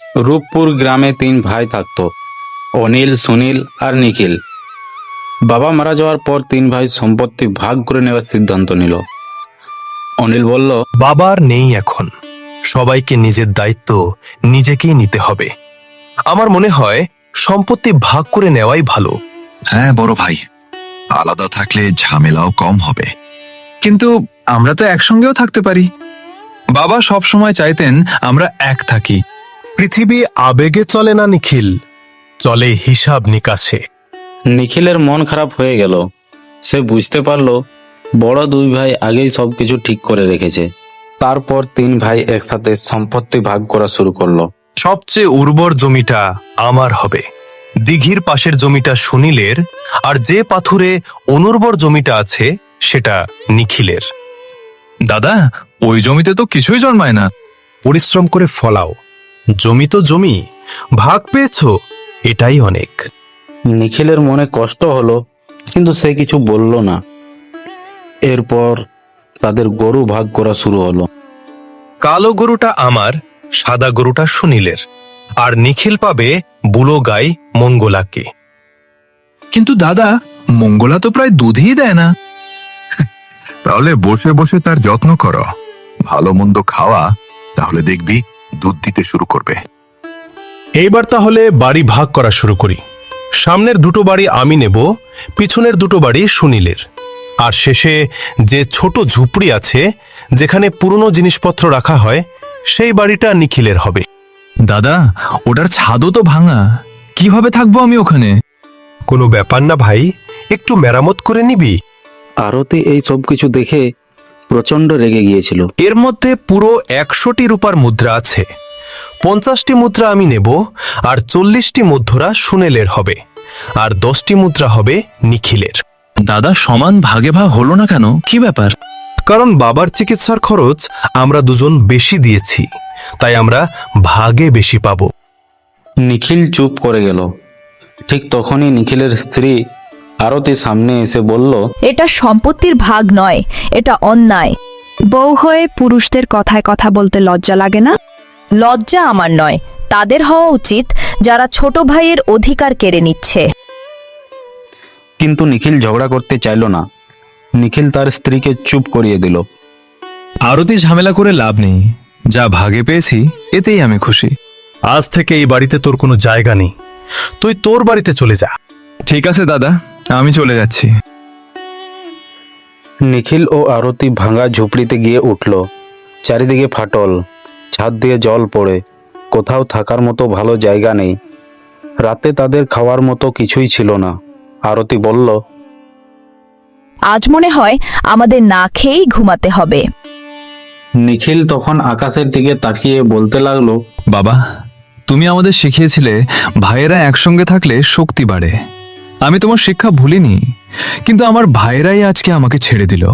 রূপপুর গ্রামে 3 ভাই থাকতো, অনিল, সুনীল আর নিখিল। বাবা মারা যাওয়ার পর 3 ভাই সম্পত্তি ভাগ করে নেওয়ার সিদ্ধান্ত নিল। অনিল বলল, বাবার নেই এখন, সবাইকে নিজের দায়িত্ব নিজেকেই নিতে হবে। আমার মনে হয় সম্পত্তি ভাগ করে নেওয়াই ভালো। হ্যাঁ বড় ভাই, আলাদা থাকলে ঝামেলাও কম হবে। কিন্তু আমরা তো একসঙ্গেও থাকতে পারি। বাবা সব সময় চাইতেন আমরা এক থাকি। পৃথিবী আবেগে চলে না নিখিল, চলে হিসাব নিকাশে। নিখিলের মন খারাপ হয়ে গেল। সে বুঝতে পারল বড় 2 ভাই আগেই সবকিছু ঠিক করে রেখেছে। তারপর 3 ভাই একসাথে সম্পত্তি ভাগ করা শুরু করলো। সবচেয়ে উর্বর জমিটা আমার হবে, দিঘির পাশের জমিটা সুনীলের, আর যে পাথুরে অনুর্বর জমিটা আছে সেটা নিখিলের। দাদা, ওই জমিতে তো কিছুই জন্মায় না। পরিশ্রম করে ফলাও, জমি তো জমি, ভাগ পেয়েছো এটাই অনেক। নিখিলের মনে কষ্ট হলো, কিন্তু সে কিছু বলল না। এরপর তাদের গরু ভাগ করা শুরু হলো। কালো গরুটা আমার, সাদা গরুটা সুনীলের, আর নিখিল পাবে বুলো গাই মঙ্গলাকে। কিন্তু দাদা, মঙ্গলা তো প্রায় দুধই দেয় না। তাহলে বসে বসে তার যত্ন করো, ভালো মন্দ খাওয়া, তাহলে দেখবি দুধ দিতে শুরু করবে। এইবার তাহলে বাড়ি ভাগ করা শুরু করি। সামনের 2টো বাড়ি আমি নেব, পিছনের 2টো বাড়ি সুনীলের, আর শেষে যে ছোট ঝুপড়ি আছে যেখানে পুরনো জিনিসপত্র রাখা হয় সেই বাড়িটা নিখিলের হবে। দাদা, ওটার ছাদও তো ভাঙা, কিভাবে থাকবো আমি ওখানে? কোনো ব্যাপার না ভাই, একটু মেরামত করে নিবি। আরতি এই সব কিছু দেখে প্রচন্ড রেগে গিয়েছিল। এর মধ্যে পুরো 100টি রূপার মুদ্রা আছে। 50টি মুদ্রা আমি নেব, আর 40টি মুদ্রা সুনীলের হবে, আর 10টি মুদ্রা হবে নিখিলের। দাদা, সমান ভাগে ভাগ হলো না কেন? কি ব্যাপার? কারণ বাবার চিকিৎসার খরচ আমরা দুজন বেশি দিয়েছি, তাই আমরা ভাগে বেশি পাবো। নিখিল চুপ করে গেল। ঠিক তখনই নিখিলের স্ত্রী আরতি সামনে এসে বলল, এটা সম্পত্তির ভাগ নয়, এটা অন্যায়। বউ হয়ে পুরুষদের কথায় কথা বলতে লজ্জা লাগে না? লজ্জা আমার নয়, তাদের হওয়া উচিত যারা ছোট ভাইয়ের অধিকার কেড়ে নিচ্ছে। কিন্তু নিখিল ঝগড়া করতে চাইল না। নিখিল তার স্ত্রীকে চুপ করিয়ে দিল। আরতি ঝামেলা করে লাভ নেই, যা ভাগে পেয়েছি এতেই আমি খুশি। আজ থেকে এই বাড়িতে তোর কোনো জায়গা নেই, তুই তোর বাড়িতে চলে যা। ঠিক আছে দাদা, আমি চলে যাচ্ছি। নিখিল ও আরতি ভাঙা ঝুপড়িতে গিয়ে উঠল। চারিদিকে ফাটল, ছাদ দিয়ে জল পড়ে, কোথাও থাকার মতো ভালো জায়গা নেই। রাতে তাদের খাওয়ার মতো কিছুই ছিল না। আরতি বলল, আজ মনে হয় আমাদের না খেয়েই ঘুমাতে হবে। নিখিল তখন আকাশের দিকে তাকিয়ে বলতে লাগলো, বাবা, তুমি আমাদের শিখিয়েছিলে ভাইয়েরা একসঙ্গে থাকলে শক্তি বাড়ে। আমি তোমার শিক্ষা ভুলিনি, কিন্তু আমার ভাইয়েরাই আজকে আমাকে ছেড়ে দিল।